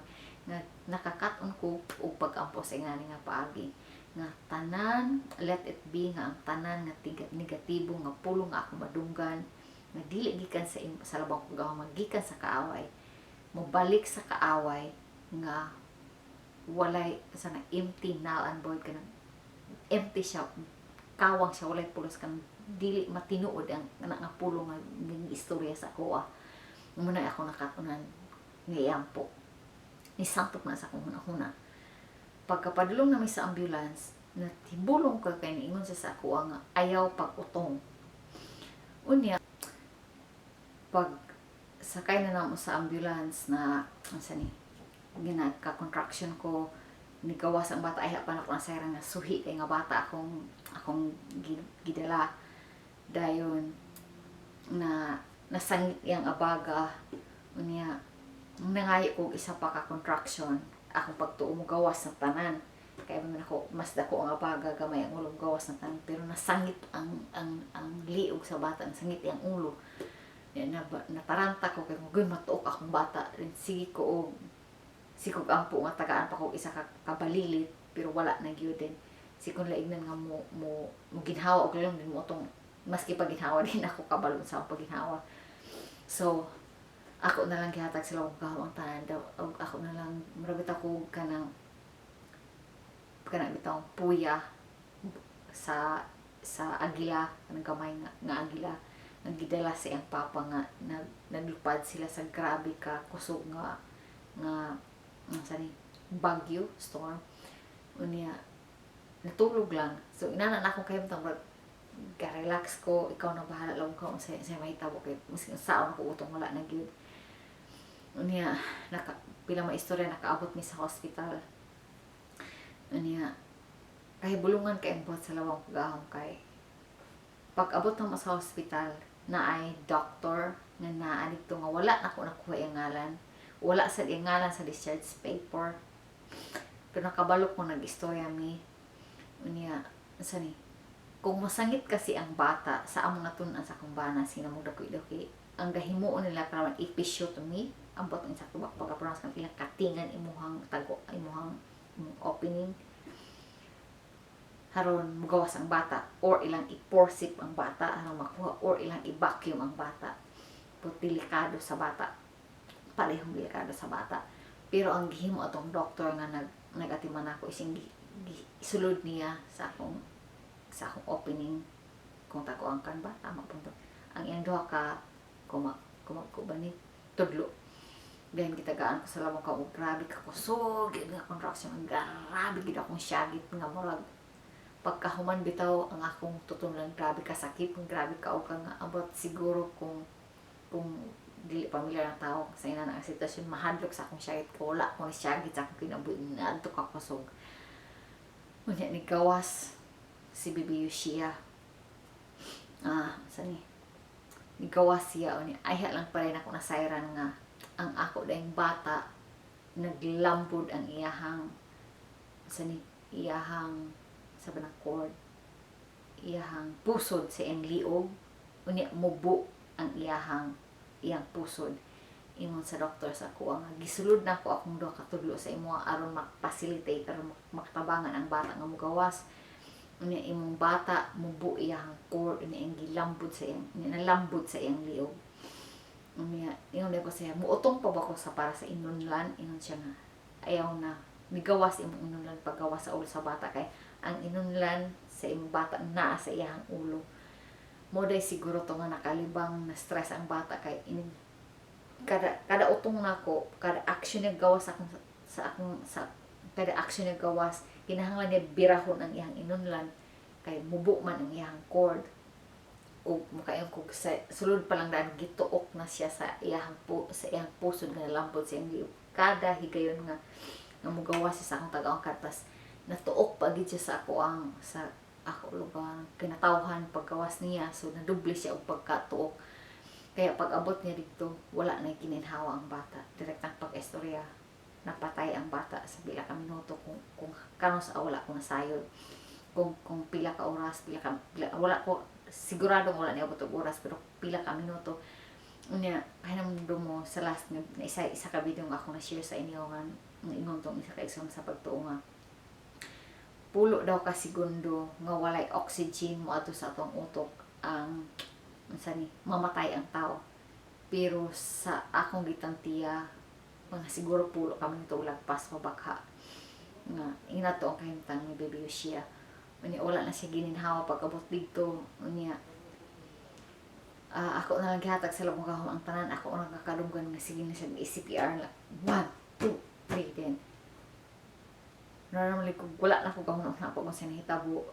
nga nakakaton ko og pag-ampo sa ingani nga paagi. Nga tanan, let it be nga ang tanan nga negatibo nga pulong nga ako madunggan nga dili gikan sa labang ko magikan sa kaaway. Mobalik sa kaaway nga walay sana empty, null and void ka empty siya, kawang siya, walay pulos kang dili matinuod ang pulong nga istorya sa ako muna ako nakatunan ngayampo ni santop na sa akong hunahuna. Pagkapadulong namin sa ambulance natibulong ka kay niingon siya sa ako nga ayaw pag-utong. Unya pag sakay na namo sa ambulance na asa ni ginagka-contraction ko, nigawas ang bata, ay pa na ko nasayran nga suhi kay nga bata akong gidala. Dayon na nasangit yang abaga. Unya nangayo ko isa pa ka contraction, akong pagtuo mo gawas ng tanan. Kaya man ako mas dako ang abaga gamay ang ulo gawas ng tanan, pero nasangit ang liog sa bata, nasangit yang ulo. Nataranta ko kay guy matuok akong bata, rin sige ko sikog ampo nga tagaan pa ko isa ka kabalilit, pero wala na gyud din. Sikon laignan nga mo ginhawa og lang din mo tong maski pag ginhawa din ako kabalon sa pagginhawa. So ako na lang gihatag sila og gahawang tanan daw, og ako na lang murabit ako kanang bitaw puya sa agila, kanang gamay nga agila nagidala sa iyang papa nga naglupad sila sa grabe ka kusog nga bagyo, storm. Unya natulog lang. So inana na akong kahimtang relax ko, ikaw na bahala lang ko sa mahitabo kay maski saan ako utong wala na gyud. Unya pila may istorya nakaabot mi sa hospital. Unya kay bulungan kay ang buhat sa lawang pagahom kay pag-abot na sa hospital na ay doctor nga naa dito nga wala na ko nakuha ang ngalan. Wala sa ngalan sa discharge paper. Pero nakabalok ko nag-istorya mi. Unya, asa ni? Kung masangit kasi ang bata sa among natunan sa kumbana, sinamong dako-dako, ang gahimuon nila para episiotomy, ang botong sa tubak pagka-pronounce kang ilang katingan imuhang tago, imuhang opening. Haron mugawas ang bata or ilang i-forceps ang bata aron makuha or ilang i-vacuum ang bata. Pero delikado sa bata. Palihong delikado sa bata. Pero ang gihimo atong doktor nga nagatiman ako ising isulod niya sa akong opening kung taguangkan ba tama punto. Ang iyang duha ka kumakubanit tudlo. Then kitagaan ko sa lamang ka grabe ka kusog nga contraction, grabe gid akong syagit nga murag pagkahuman bitaw ang akong tutunan grabe ka sakit, grabe ka og nga abot siguro kung dili pamilyar ng tao sa ina ang sitwasyon mahadlok sa akong syagit ko, wala akong syagit sa akong kinabuhi naadto ka kusog. Unya ni gawas si Bibi Yushia sani ni gawas siya unya ay lang pa rin ako nasayran nga ang ako dayong bata naglambod ang iyahang sa ni iyahang sa banang cord, iyahang pusod sa iyang liog, unya mubo ang iyang pusod. Ingon sa doktor sa ako nga gisulod na ko akong duha ka tudlo sa imo aron mak-facilitate aron makatabangan ang bata nga mugawas. Unya imong bata mubo iyang cord, unya ang gilambod sa iyang nalambod sa iyang liog. Unya ingon ko siya, muutong pa ba ko sa para sa inunlan? Ingon siya nga ayaw na migawas imong inunlan paggawas sa ulo sa bata kay ang inunlan sa imong bata naa sa iyang ulo. Mo day siguro to nga nakalibang na stress ang bata kay kada utong nako, kada action niya gawas sa kada action niya gawas kinahanglan niya birahon ang iyang inunlan kay mubo man ang iyang cord o mukayong kog sa sulod pa lang daan gituok na siya sa iyang pusod nga lambot sa iyang liog. Kada higayon nga mugawas siya sa akong tagaong katas natuok pa gid siya sa ako lugar kinatawhan paggawas niya, so nadoble siya og pagkatuok. Kaya pag abot niya dito, wala na kininhawa ang bata. Direktang pag-istorya, napatay ang bata sa pila ka minuto kung kano sa wala ko nasayod. Kung pila ka oras, wala ko, siguradong wala niya abot og oras, pero pila ka minuto. Unya, hinamdo mo sa last na isa ka video nga ako na-share sa inyo nga ingon tong isa ka exam sa pagtuo nga. Pulo daw ka segundo nga walay oxygen mo ato sa atong utok ang mamatay ang tao. Pero sa akong gitantiya mga siguro pulo kami nito lagpas mabakha nga inato ang kahimtang ni Baby Yoshia. Unya wala na siya gininhawa pag-abot dito. Unya ako na lang gihatag sa labong kahom ang tanan, ako na kakadunggan nga sige na siya CPR lang 1, 2, 3 then normally kung wala na ko kahon na ako kung sinahitabo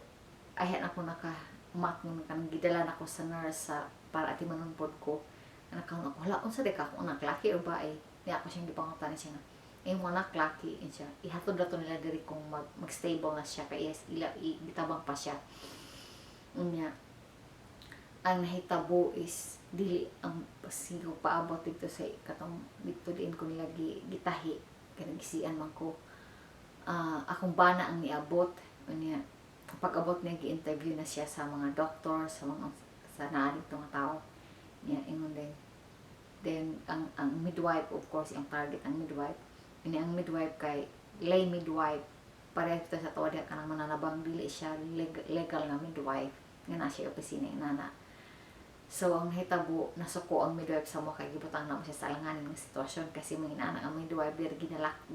ayan ako mat mo kanang gidala na ko sa nurse para ati manunpod ko nakahon ako wala unsa de ka ako anak laki o bae niya ako siyang gipangutan siya nga mo anak laki siya ihatod dato nila diri kung mag-stable na siya kay bitabang pa siya. Unya ang nahitabo is dili ang pasigo paabot dito sa katong dito din ko nila gitahi kanang gisian man ko akong bana ang niabot. Unya pag-abot niya gi-interview na siya sa mga doktor, sa naa dito nga tao niya ingon din. Then ang midwife, of course ang target ang midwife. Ini ang midwife kay lay midwife pareho sa tuwa diha kanang mananabang, dili siya legal na midwife nga na siya opisina inana. So ang hitabo nasuko ang midwife sa mo kay gibutang na mo siya sa alanganin nga sitwasyon kasi mga inana ang midwife dir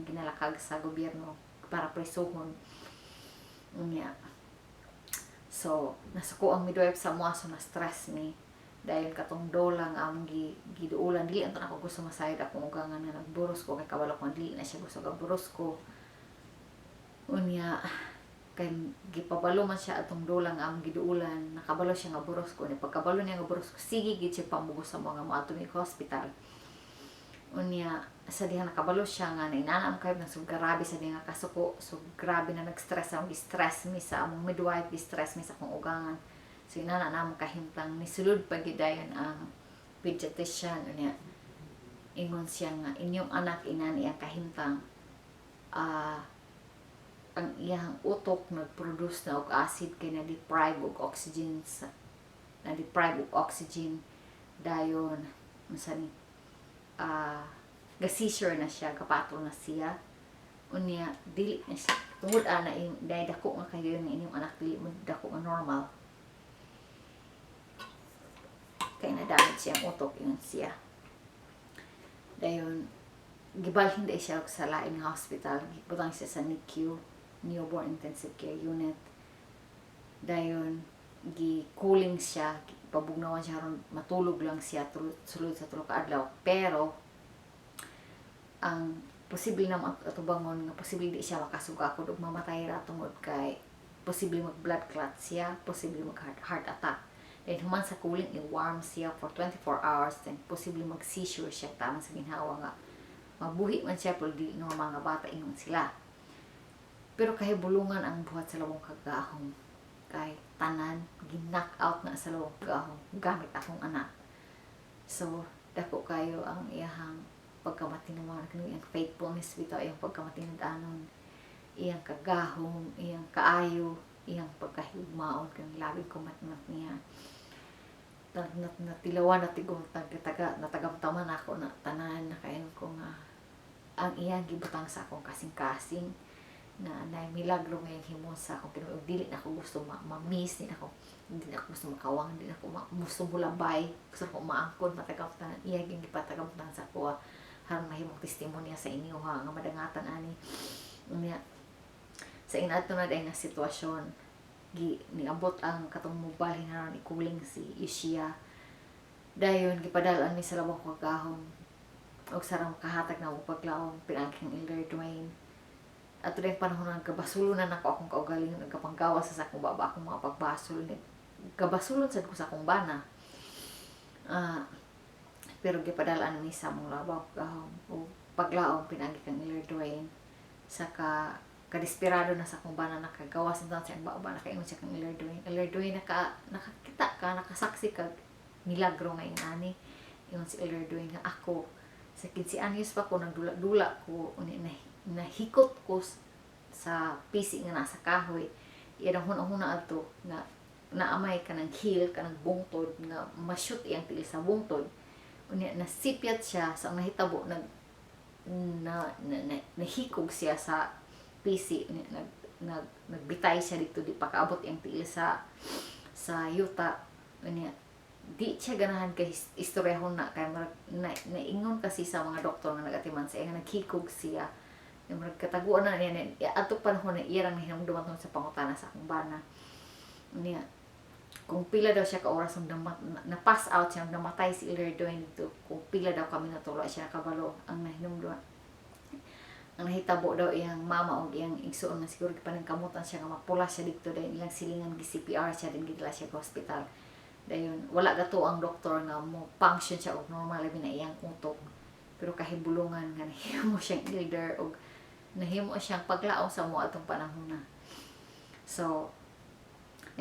ginalakag sa gobyerno para presohon. Unya so nasuko ang midwife sa mo, so na stress ni dahil katong dolang ang giduulan dili anto ako gusto masayod akong ugangan nga nagburos ko kay kabalo ko dili na siya gusto gaburos ko. Unya kay gipabalo man siya atong dolang ang giduulan, nakabalo siya nga buros ko ni pagkabalo niya nga buros ko sige gid siya pamugos sa mga moadto mi hospital. Unya sa diha nakabalo siya nga nainana ang kay nang grabe sa diha nga kasuko, so grabe na nag-stress ang stress mi sa among midwife, stress mi sa akong ugangan. So inana na mo kahimtang nisulod pa gid dayon ang pediatrician. Unya ingon siya nga inyong anak inani ang kahimtang ang iyang utok nag-produce na og acid kay na-deprive og oxygen dayon unsa ni ga-seizure na siya, kapatol na siya. Unya dili na siya tungod ana dahil dako nga kayo ng inyong anak dili mo dako nga normal kay na-damage siya ang utok yun siya. Dayon gibalhin day siya sa laing hospital, gibutang siya sa NICU, Newborn Intensive Care Unit. Dayon gi-cooling siya, pabugnawan siya ron matulog lang siya sulod sa 3 ka adlaw, pero ang posible na matubangon nga posible di siya makasugakod ug mamatay ra tungod kay posible mag blood clot siya, posible mag heart attack. Then human sa cooling i-warm siya for 24 hours, then posible mag seizure siya tama sa ginhawa nga mabuhi man siya pero di normal nga bata ingon sila. Pero kay bulungan ang buhat sa lawong kagahom kay tanan gi-knock out na sa lawong kagahom gamit akong anak. So dako kayo ang iyang pagkamatinuan kani ang faithfulness bitaw iyang pagkamatinud-anon iyang kagahom, iyang kaayo, iyang pagkahigmaon kang labi ko matmat niya. Natilawan na tigong natagamtaman ako na tanan na kayon ko nga ang iyang gibutang sa akong kasing-kasing na milagro ngayong himon sa akong Ginoo. Dili na ako gusto ma-miss, din ako hindi na ako gusto makawang, hindi na ako gusto mulabay, gusto ko maangkon matagamtanan iyang gipatagamtanan sa ako harang mahimong testimonya sa inyo ha nga madangatan ani unya sa inato na dahil nga sitwasyon niabot ang katong mobile hinaron ikuling si Ishia dayon gipadalan mi sa labang kagahom og sarang kahatag na paglaom pinangking Elder Dwayne at rin panahon ng kabasulonan ako akong kaugalingon nagkapanggawa sa akong baba akong mga pagbasol ni kabasulon sad ko sa akong bana pero gipadalaan mi sa mong labaw kagahom o paglaom pinagi kang Elder Dwayne sa kadesperado na sa akong bana nakagawas na sa iyang baba nakaingon siya kang Elder Dwayne nakakita ka nakasaksi ka milagro ngayon ani ingon si Elder Dwayne nga ako sa 15 anyos pa ko nagdula-dula ko nahikot ko sa pisi nga nasa kahoy iyang hunang-huna adto nga naamay ka ng heel ka ng bungtod nga ma-shoot iyang tiil sa bungtod unya nasipyat siya sa nahitabo nahikog siya sa pisi nagbitay siya dito di pakaabot iyang tiil sa yuta unya di siya ganahan kay istoryahon na kay naingon kasi sa mga doktor nga nagatiman sa iya nga naghikog siya yung kataguan na niya ato panahon na iyang nahinamduman sa pangutana sa akong bana niya kung pila daw siya ka oras na pass out siya namatay si Elder Dwayne dito kung pila daw kami natulo siya kabalo ang nahinamduman ang nahitabo daw iyang mama o iyang igsuon nga siguro panangkamutan siya nga mapula siya dito dahil ilang silingan gi-CPR siya din gidala siya sa hospital dayon wala gato ang doktor nga mo function siya og normal labi na iyang utok pero kahibulungan nga nahimo siyang elder og nahimo siyang paglaom sa mo atong panahon na so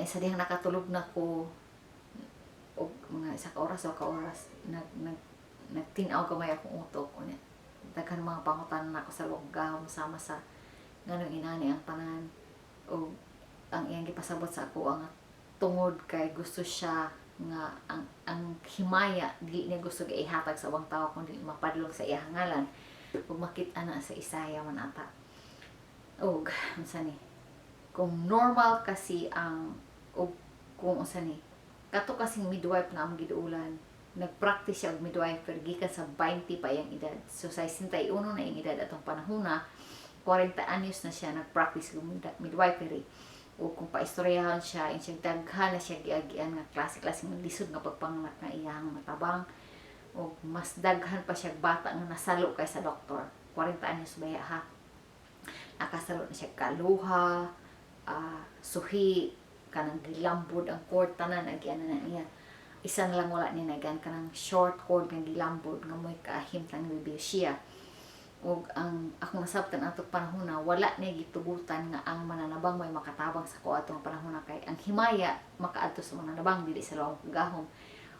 sa dihang nakatulog na ko og mga isa ka oras o ka oras nagtinaw gamay akong utok unya daghan mga pangutan na ako sa lugar sama sa nganong inani ang tanan o ang iyang gipasabot sa ako ang tungod kay gusto siya nga ang himaya dili niya gusto ihatag sa ubang tao kundi mapadlong sa iyang ngalan ug makit-a na sa Isaya man ata og unsa ni kung normal kasi ang og kung unsa ni kato kasing midwife nga ang giduulan nagpractice siya og midwifer gikan sa 20 pa iyang edad so sa 61 na iyang edad atong panahona 40 anyos na siya nagpractice og midwifery o kung paistoryahan siya insya daghan na siya giagian nga klase-klase ng lisod nga pagpanganak nga iyang matabang o mas daghan pa siya bata nga nasalo kaysa doktor 40 anyos baya ha nakasalo na siya kaluha suhi kanang gilambod ang cord tanan agian na niya isa na lang wala ni nagan kanang short cord nga gilambod nga moy kahimtang bibi siya ug ang akong nasabtan ato panahon na wala ni gitugutan nga ang mananabang may makatabang sa kuatong panahon na kay ang himaya makaadto sa mananabang dili sa lawang kagahom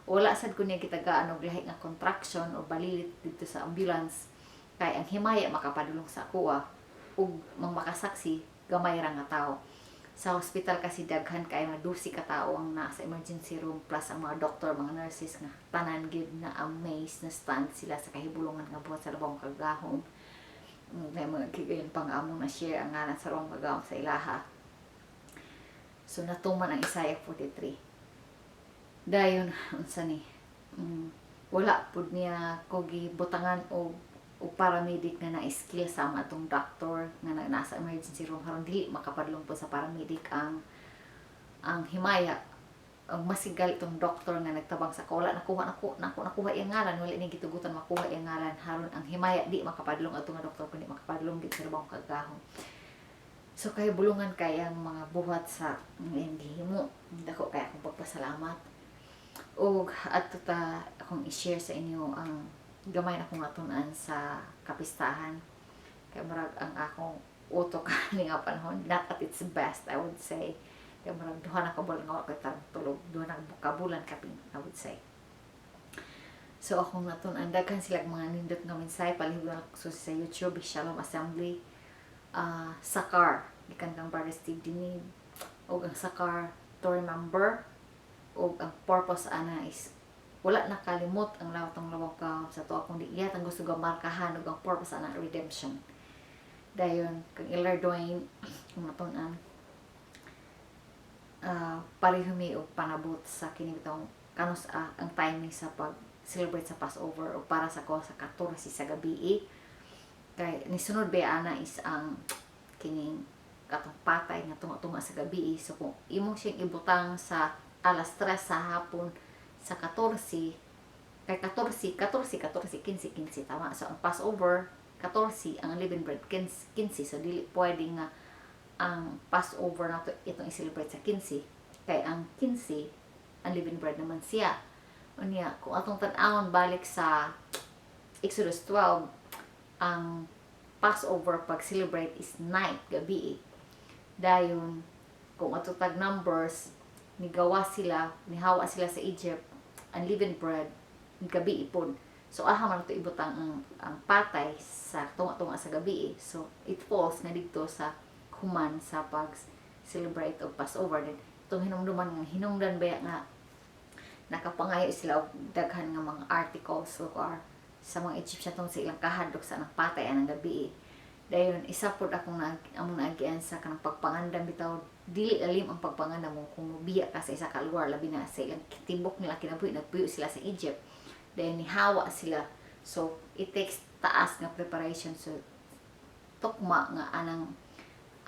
wala sad ko niya gitagaan og lahi nga contraction o balilit dito sa ambulance kay ang himaya makapadulong sa kuha ug makasaksi gamay ra nga tawo sa hospital kasi daghan kay mga 12 ka tawo ang nasa emergency room plus ang mga doctor mga nurses nga tanan gid na amazed na stand sila sa kahibulongan nga buhat sa labang kagahom may mga kigayon pang amo na share ang ngalan sa labang kagahom sa ilaha so natuman ang Isaiah 43 dayon unsa ni wala pud niya ko gibutangan og paramedic nga na-skill sa atong doctor nga nasa emergency room haron dili makapadlong po sa paramedic ang himaya ang masigal itong doktor nga nagtabang sa wala nakuha iyang ngalan wala ni gitugutan makuha iyang ngalan haron ang himaya di makapadlong atong doktor kundi makapadlong gid sa labang kagahom so kay bulungan kay ang mga buhat sa iyang gihimo dako kay akong pagpasalamat ug adto ta akong i-share sa inyo ang gamay na kong atunan sa kapistahan kay murag ang akong utok ni nga panahon not at its best I would say kay murag duha na kabulan nga ako tulog duha na kabulan kapin I would say so akong natunan daghan sila mga nindot nga mensahe palihog na sa YouTube Shalom Assembly sa car gikan kang Brother Steve dinid og ang sa car to remember og ang purpose ana is wala nakalimot ang lawtong lawang ka sa to akong diiyat ang gusto gamarkahan og ang purpose ana redemption dayon kang Elder Dwayne kung matun-an parihumi og panabot sa kini bitong kanus ang timing sa pag celebrate sa Passover o para sa ko sa 14 sa gabi kay nisunod ba ana is ang kining katong patay nga tunga-tunga sa gabi so kung imo siyang ibutang sa alas 3 sa hapon sa 14 kay 14 15 tama so ang Passover 14 ang unleavened bread 15 so dili pwede nga ang Passover nato itong i-celebrate sa 15 kay ang 15 unleavened bread naman siya unya kung atong tan-awon balik sa Exodus 12 ang Passover pag celebrate is night gabi dayon kung atutag numbers nihawa sila sa Egypt unleavened bread gabi ipon so aha man ito ibutang ang patay sa tunga-tunga sa gabi so it falls nga dito sa human sa pag celebrate og Passover din itong hinumduman nga hinungdan ba nga nakapangayo sila og daghan nga mga articles or sa mga Egyptian tong sa ilang kahadlok sa nang patay anang gabi dayon isa pod akong among naagian sa kanang pagpangandam bitaw dili lalim ang pagpangandam mo kung biya ka sa isa ka lugar labi na sa ilang tibok nila kinabuhi nagpuyo sila sa Egypt dayon nihawa sila so it takes taas nga preparation so tukma nga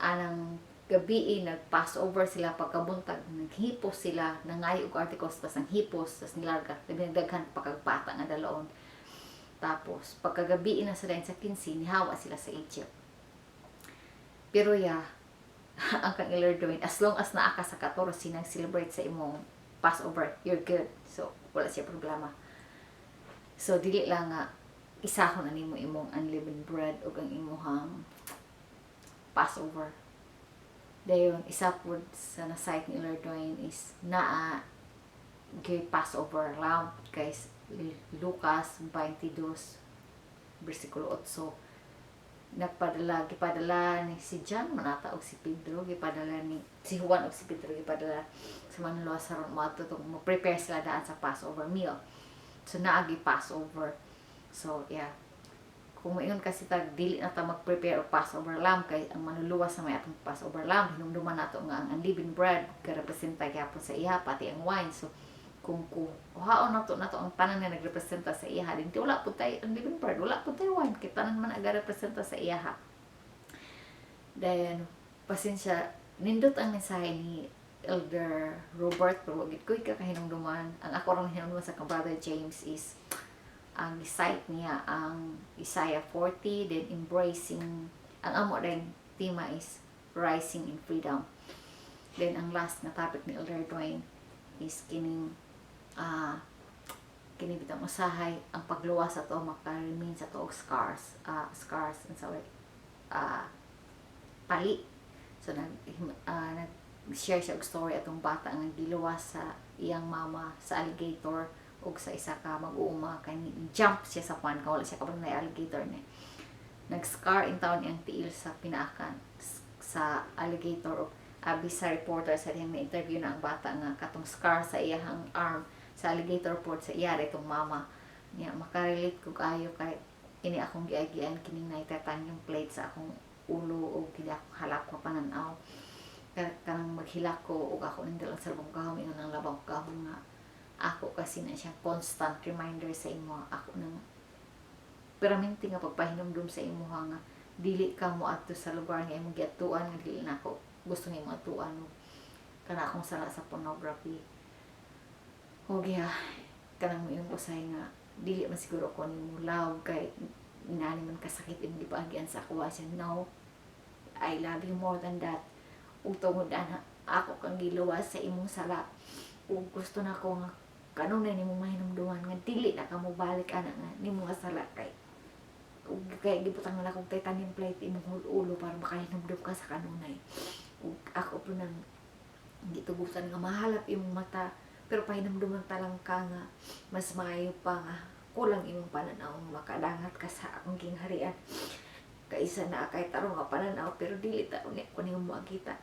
anang gabi nag-Passover sila pagkabuntag naghipos sila nangayo og articles pas ang hipos tas nilarga labi nagdaghan pagkagpata nga dalaon tapos pagkagabi na sa 15 nihawa sila sa Egypt pero ang kang Elder Dwayne as long as naa ka sa 14 nang celebrate sa imong Passover you're good so wala siya problema so dili lang nga isahon na nimo imong unleavened bread ug ang imong Passover dayon isa pod sa na-cite ni Elder Dwayne is naa gay Passover lamb guys Lucas 22 versikulo 8 gipadala ni si John manata og si Pedro gipadala ni si Juan og si Pedro gipadala sa mga Lazaro matutong mo prepare sila daan sa Passover meal so naagi Passover so kung moingon kasi tag dili na ta mag-prepare og Passover lamb kay ang manluluwas sa may atong Passover lamb hinumduman nato nga ang unleavened bread ka-representa gyapon sa iya pati ang wine so kung haon nato ang tanan nga nagrepresenta sa iya din wala pud tay ang unleavened bread wala pud tay wine kay tanan man aga representa sa iya then pasensya nindot ang mensahe ni Elder Robert pero gid koy kahinumduman ang ako ron hinumduman sa Brother James is ang cite niya ang Isaiah 40 then embracing ang amo din tema is rising in freedom then ang last na topic ni Elder Dwayne is kining kini bitang usahay ang pagluwas sa to maka-remain sa to og scars and sa pali so nag-share siya og story atong bata nga giluwas sa iyang mama sa alligator og sa isa ka mag-uuma kay jump siya sa kwan wala siya kabang na alligator ni nag-scar in town iyang tiil sa pinaakan sa alligator og abi sa reporter sa diyang na-interview na ang bata nga katong scar sa iyang arm sa alligator port sa iya itong mama niya makarelate ko kayo kay ini akong giagian kining naitatan yung plate sa akong ulo o kini akong halak ko pananaw kanang maghilak ko og ako nindot lang sa labang kahon ingon ang labang kahon nga ako kasi na siya constant reminder sa imo ako nang permanente nga pagpahinumdum sa imo nga dili ka mo adto sa lugar nga imong giatuan nga dili na ako gusto nga imong atuan kana akong sala sa pornography o kanang mo yung usay nga dili man siguro ko nimo love kay inani man kasakit imong gipaagyan sa ako siya no I love you more than that ug tungod ana ako kang giluwas sa imong sala ug gusto na ko nga kanunay nimong mahinumduman nga dili na ka mo balik ana nga nimo nga sala kay ug kay gibutang na akong titanium plate imong ulo para makahinumdum ka sa kanunay ug ako po nang gitugusan nga mahalap imong mata pero pahinumduman talang ka nga mas maayo pa nga kulang imong pananaw makadangat ka sa akong gingharian kaisa na kay tarong nga pananaw pero dili ta unya kuning mo kita.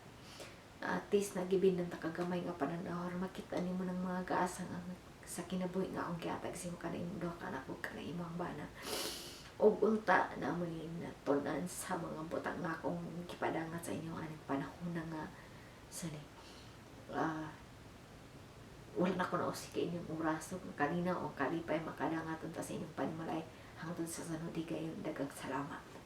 At least nagibindan ta kagamay nga pananaw aron makita nimo ng mga gaasang ang sa kinabuhi nga akong gihatag sa imo kana imong duha ka anak ug kana imong bana. Og unta na mo'y natunan sa mga butang nga akong gipadangat sa inyo aning panahon nga sani wala na ko na usik inyong oras kanina o kalipay makadangat unta sa inyong panimalay hangtod sa sunod di kayo dagang salamat.